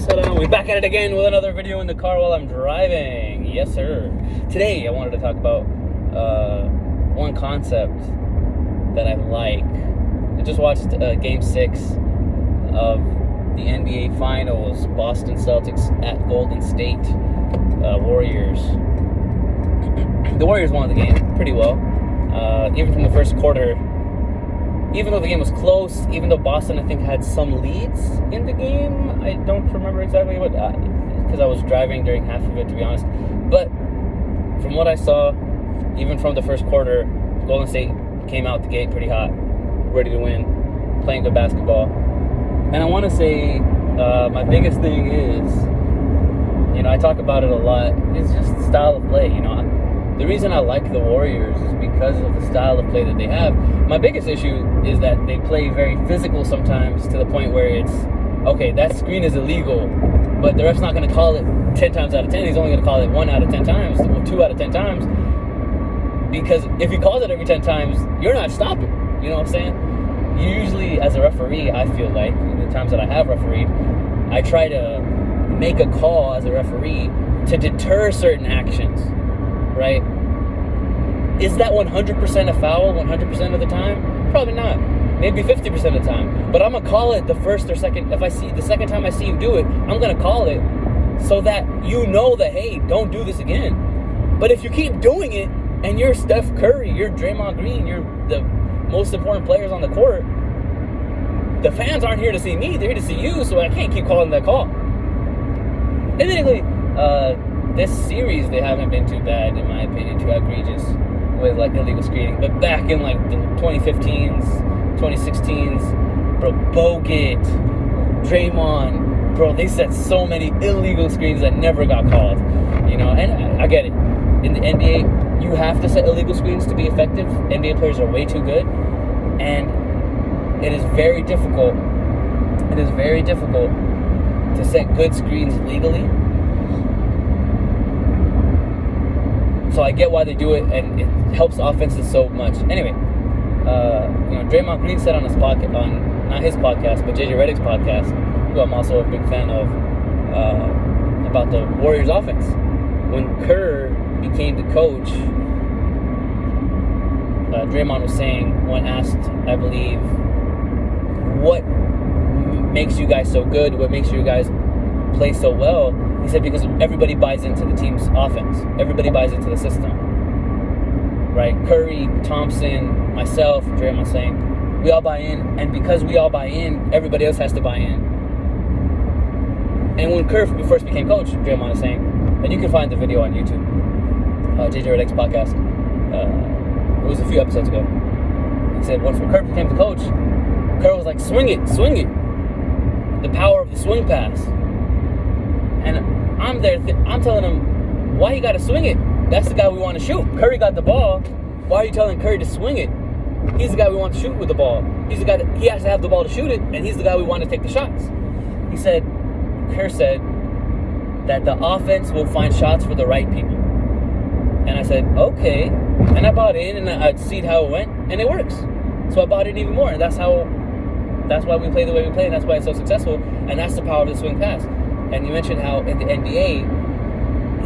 Ta-da, we're back at it again with another video in the car while I'm driving. Yes, sir. Today, I wanted to talk about one concept that I like. I just watched Game 6 of the NBA Finals, Boston Celtics at Golden State Warriors. The Warriors won the game pretty well. Even from the first quarter, even though the game was close, even though Boston, I think, had some leads in the game. I don't remember exactly what, because I was driving during half of it, to be honest. But from what I saw, even from the first quarter, Golden State came out the gate pretty hot, ready to win, playing good basketball. And I want to say my biggest thing is, I talk about it a lot, it's just the style of play. The reason I like the Warriors is because of the style of play that they have. My biggest issue is that they play very physical sometimes, to the point where it's, okay, that screen is illegal, but the ref's not going to call it 10 times out of 10. He's only going to call it 1 out of 10 times, or 2 out of 10 times, because if he calls it every 10 times, you're not stopping. You know what I'm saying? Usually, as a referee, I feel like, the times that I have refereed, I try to make a call as a referee to deter certain actions. Right? Is that 100% a foul 100% of the time? Probably not. Maybe 50% of the time. But I'm going to call it the first or second. If I see the second time I see you do it, I'm going to call it so that you know that, hey, don't do this again. But if you keep doing it and you're Steph Curry, you're Draymond Green, you're the most important players on the court, the fans aren't here to see me, they're here to see you, so I can't keep calling that call. Admittedly, this series, they haven't been too bad, in my opinion, too egregious with illegal screening. But back in the 2015s, 2016s, bro, Bogut, Draymond, bro, they set so many illegal screens that never got called. And I get it. In the NBA, you have to set illegal screens to be effective. NBA players are way too good, and it is very difficult. It is very difficult to set good screens legally. So I get why they do it, and it helps offenses so much. Anyway, Draymond Green said on his podcast, not his podcast, but JJ Redick's podcast, who I'm also a big fan of, about the Warriors offense. When Kerr became the coach, Draymond was saying, when asked, I believe, what makes you guys so good, what makes you guys play so well, he said, because everybody buys into the team's offense. Everybody buys into the system. Right? Curry, Thompson, myself, Draymond saying, we all buy in, and because we all buy in, everybody else has to buy in. And when Kerr first became coach, Draymond is saying, and you can find the video on YouTube, JJ Redick's podcast, it was a few episodes ago. He said, when Kerr became the coach, Kerr was like, swing it. The power of the swing pass. And I'm there, I'm telling him, why you got to swing it? That's the guy we want to shoot. Curry got the ball. Why are you telling Curry to swing it? He's the guy we want to shoot with the ball. He's the guy that, he has to have the ball to shoot it, and he's the guy we want to take the shots. Kerr said that the offense will find shots for the right people. And I said, okay. And I bought in, and I'd seen how it went, and it works. So I bought in even more, and that's why we play the way we play, and that's why it's so successful, and that's the power of the swing pass. And you mentioned how in the NBA,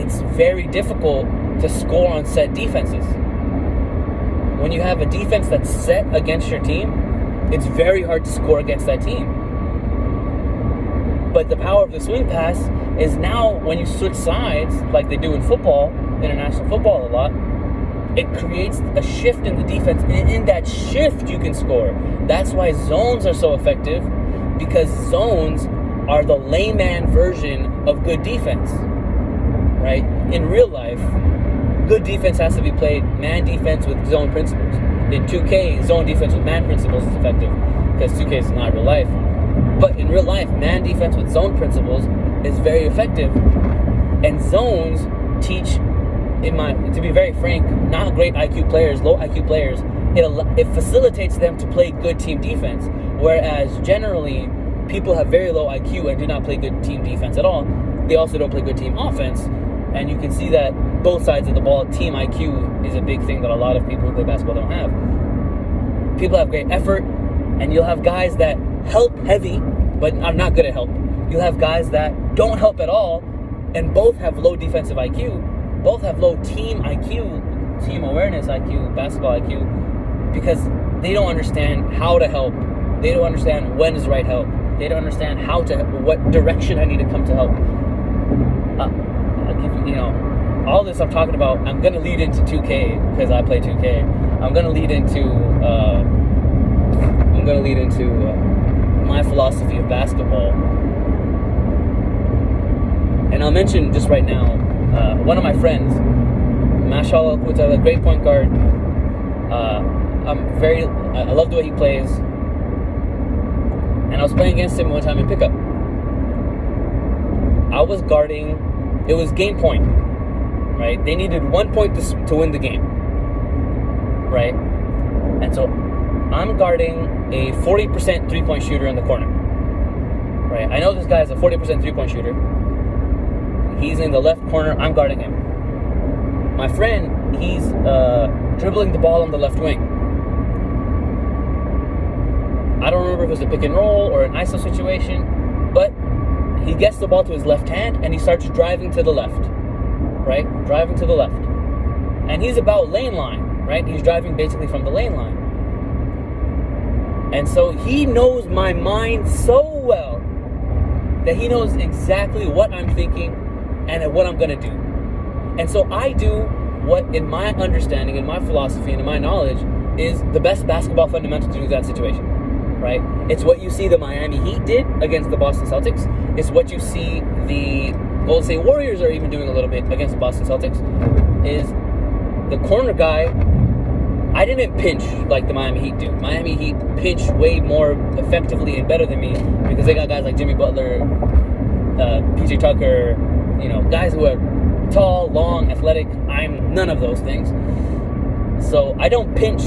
it's very difficult to score on set defenses. When you have a defense that's set against your team, it's very hard to score against that team. But the power of the swing pass is now when you switch sides, like they do in football, international football a lot, it creates a shift in the defense. And in that shift, you can score. That's why zones are so effective, because zones are the layman version of good defense, right? In real life, good defense has to be played man defense with zone principles. In 2K, zone defense with man principles is effective, because 2K is not real life. But in real life, man defense with zone principles is very effective. And zones teach, to be very frank, not great IQ players, low IQ players, it facilitates them to play good team defense. Whereas generally, people have very low IQ and do not play good team defense at all. They also don't play good team offense. And you can see that both sides of the ball, team IQ is a big thing that a lot of people who play basketball don't have. People have great effort, and you'll have guys that help heavy, but are not good at help. you'll have guys that don't help at all, and both have low defensive IQ, both have low team IQ, team awareness IQ, basketball IQ, because they don't understand how to help. They don't understand when is right help. They don't understand what direction I need to come to help. All this I'm talking about, I'm going to lead into 2K, because I play 2K. I'm going to lead into my philosophy of basketball. And I'll mention just right now, one of my friends, Mashallah, who's a great point guard. I love the way he plays. And I was playing against him one time in pickup. I was guarding, it was game point, right? They needed 1 point to win the game, right? And so I'm guarding a 40% three-point shooter in the corner, right? I know this guy's a 40% three-point shooter. He's in the left corner. I'm guarding him. My friend, he's dribbling the ball on the left wing. I don't remember if it was a pick and roll or an ISO situation, but he gets the ball to his left hand and he starts driving to the left, right? Driving to the left. And he's about lane line, right? He's driving basically from the lane line. And so he knows my mind so well that he knows exactly what I'm thinking and what I'm going to do. And so I do what, in my understanding, in my philosophy, and in my knowledge, is the best basketball fundamental to do that situation, right? It's what you see the Miami Heat did against the Boston Celtics. It's what you see the Golden State Warriors are even doing a little bit against the Boston Celtics, is the corner guy. I didn't pinch like the Miami Heat do. Miami Heat pinch way more effectively and better than me because they got guys like Jimmy Butler, PJ Tucker, guys who are tall, long, athletic. I'm none of those things. So I don't pinch,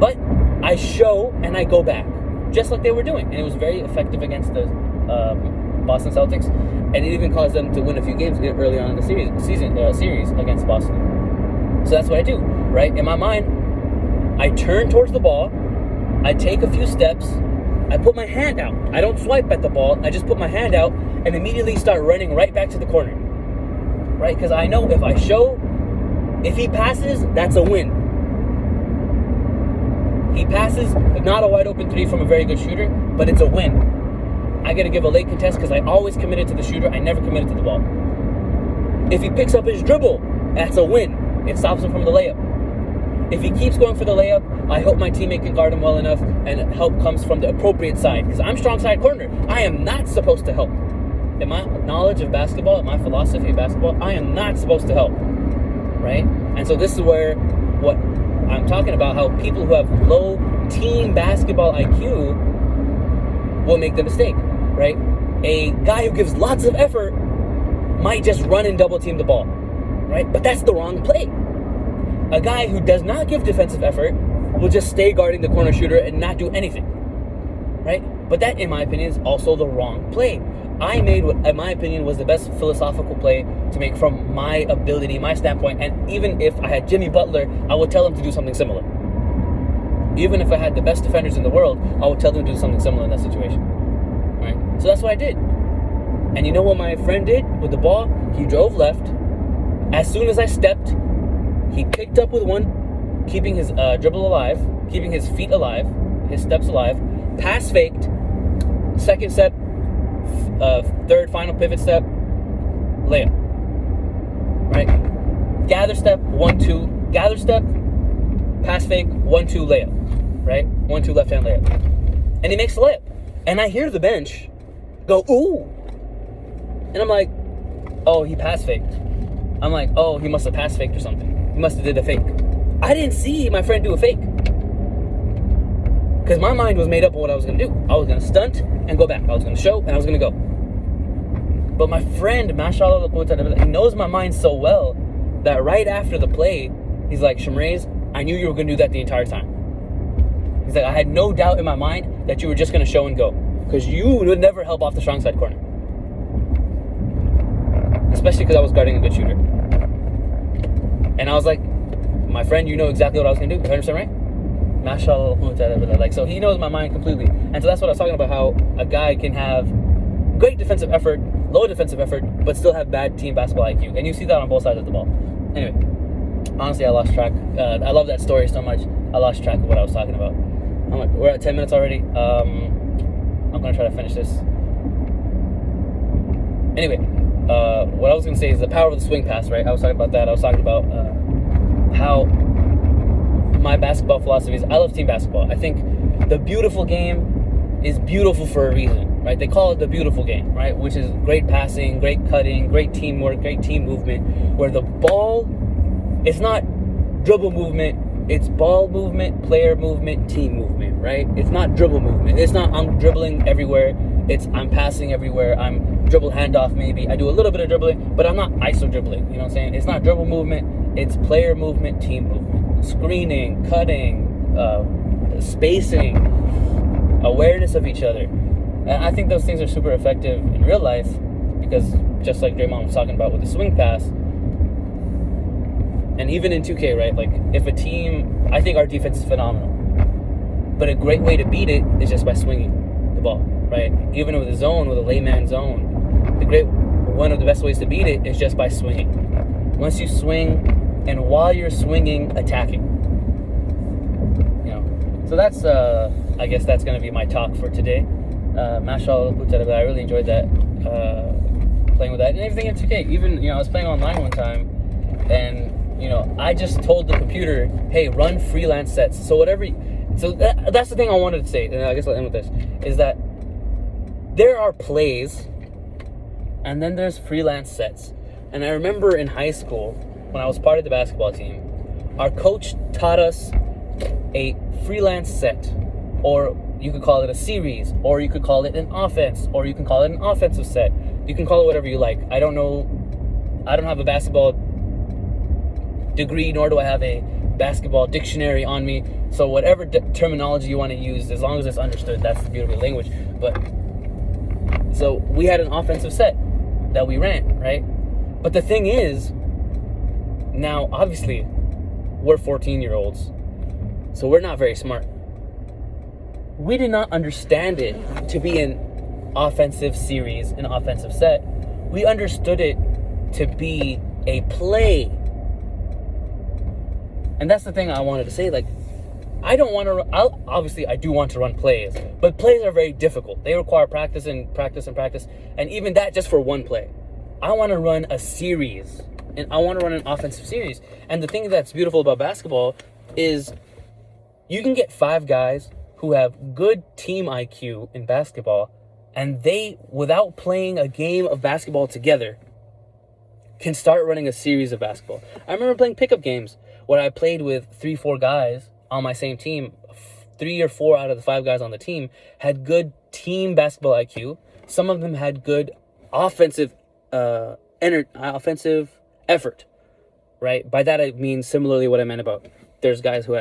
but I show and I go back, just like they were doing. And it was very effective against the Boston Celtics, and it even caused them to win a few games early on in the series against Boston. So that's what I do, right? In my mind, I turn towards the ball, I take a few steps, I put my hand out. I don't swipe at the ball, I just put my hand out and immediately start running right back to the corner, right? Because I know if I show, if he passes, that's a win. He passes, not a wide open three from a very good shooter, but it's a win. I got to give a late contest because I always committed to the shooter, I never committed to the ball. If he picks up his dribble, that's a win. It stops him from the layup. If he keeps going for the layup, I hope my teammate can guard him well enough and help comes from the appropriate side. Because I'm strong side corner. I am not supposed to help. In my knowledge of basketball, in my philosophy of basketball, I am not supposed to help. Right? And so this is where what I'm talking about, how people who have low team basketball IQ will make the mistake. Right? A guy who gives lots of effort might just run and double team the ball. Right? But that's the wrong play. A guy who does not give defensive effort will just stay guarding the corner shooter and not do anything, right? But that, in my opinion, is also the wrong play. I made what, in my opinion, was the best philosophical play to make from my ability, my standpoint, and even if I had Jimmy Butler, I would tell him to do something similar. Even if I had the best defenders in the world, I would tell them to do something similar in that situation, right? So that's what I did. And you know what my friend did with the ball? He drove left. As soon as I stepped, he picked up with one, keeping his dribble alive, keeping his feet alive, his steps alive, pass faked, second step, third final pivot step, layup, right? Gather step, 1-2, gather step, pass fake, 1-2 layup, right? 1-2 left hand layup. And he makes the layup. And I hear the bench go, ooh. And I'm like, oh, he pass faked. I'm like, oh, he must have pass faked or something. He must have did a fake. I didn't see my friend do a fake. Because my mind was made up on what I was going to do. I was going to stunt and go back. I was going to show and I was going to go. But my friend, mashallah, he knows my mind so well that right after the play, he's like, Shamrez, I knew you were going to do that the entire time. He's like, I had no doubt in my mind that you were just going to show and go. Because you would never help off the strong side corner. Especially because I was guarding a good shooter. And I was like, my friend, you know exactly what I was going to do. 100% right? Mashallah. Like, so he knows my mind completely. And so that's what I was talking about, how a guy can have great defensive effort, low defensive effort, but still have bad team basketball IQ. And you see that on both sides of the ball. Anyway, honestly, I lost track. I love that story so much, I lost track of what I was talking about. We're at 10 minutes already. I'm going to try to finish this. Anyway, what I was going to say is the power of the swing pass, right? I was talking about that. I was talking about how my basketball philosophy is I love team basketball. I think the beautiful game is beautiful for a reason, right? They call it the beautiful game, right? Which is great passing, great cutting, great teamwork, great team movement, where the ball is not dribble movement, it's ball movement, player movement, team movement, right? It's not dribble movement. It's not I'm dribbling everywhere. It's I'm passing everywhere. I'm dribble handoff maybe. I do a little bit of dribbling, but I'm not iso dribbling. You know what I'm saying? It's not dribble movement. It's player movement, team movement. Screening, cutting, spacing, awareness of each other. And I think those things are super effective in real life because just like Draymond was talking about with the swing pass, and even in 2K, right? Like if a team, I think our defense is phenomenal, but a great way to beat it is just by swinging the ball, right? Even with a zone, with a layman zone, one of the best ways to beat it is just by swinging. Once you swing, and while you're swinging, attacking. You know, so that's I guess that's gonna be my talk for today. Mashallah, I really enjoyed that playing with that and everything in 2K. Even I was playing online one time, and I just told the computer, hey, run freelance sets. So that's the thing I wanted to say, and I guess I'll end with this, is that there are plays, and then there's freelance sets. And I remember in high school, when I was part of the basketball team, our coach taught us a freelance set, or you could call it a series, or you could call it an offense, or you can call it an offensive set. You can call it whatever you like. I don't know. I don't have a basketball degree, nor do I have a basketball dictionary on me. So whatever terminology you want to use, as long as it's understood, that's the beautiful language. But so we had an offensive set that we ran, right? But the thing is, now obviously we're 14-year-olds, so we're not very smart. We did not understand it to be an offensive series, an offensive set. We understood it to be a play. And that's the thing I wanted to say. Like, I don't want to, obviously I do want to run plays, but plays are very difficult. They require practice and practice and practice. And even that just for one play. I want to run a series, and I want to run an offensive series. And the thing that's beautiful about basketball is you can get 5 guys who have good team IQ in basketball, and they, without playing a game of basketball together, can start running a series of basketball. I remember playing pickup games where I played with 3-4 guys on my same team. 3 or 4 out of the 5 guys on the team had good team basketball IQ. Some of them had good offensive effort, right? By that I mean similarly what I meant about there's guys who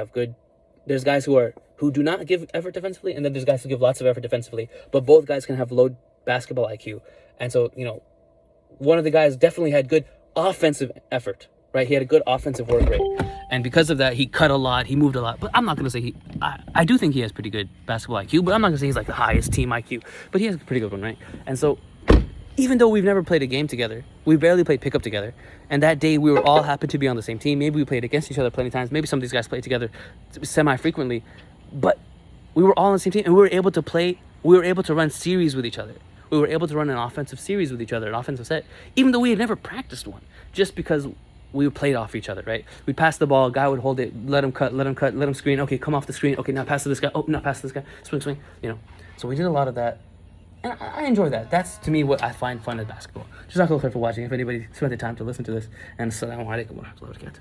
do not give effort defensively, and then there's guys who give lots of effort defensively, but both guys can have low basketball IQ. And so, one of the guys definitely had good offensive effort, right? He had a good offensive work rate. And because of that, he cut a lot, he moved a lot. But I'm not going to say I do think he has pretty good basketball IQ, but I'm not going to say he's like the highest team IQ. But he has a pretty good one, right? And so, even though we've never played a game together, we barely played pickup together, and that day we were all happened to be on the same team. Maybe we played against each other plenty of times. Maybe some of these guys played together semi-frequently. But we were all on the same team, and we were able to run series with each other. We were able to run an offensive series with each other, an offensive set, even though we had never practiced one, just because we played off each other, right? We'd pass the ball, guy would hold it, let him cut, let him screen. Okay, come off the screen. Okay, now pass to this guy. Oh, now pass to this guy. Swing, So we did a lot of that, and I enjoy that. That's, to me, what I find fun at basketball. Jazakallah khair for watching. If anybody spent the time to listen to this, and assalamu alaikum wa rahmatullahi wa barakatuh.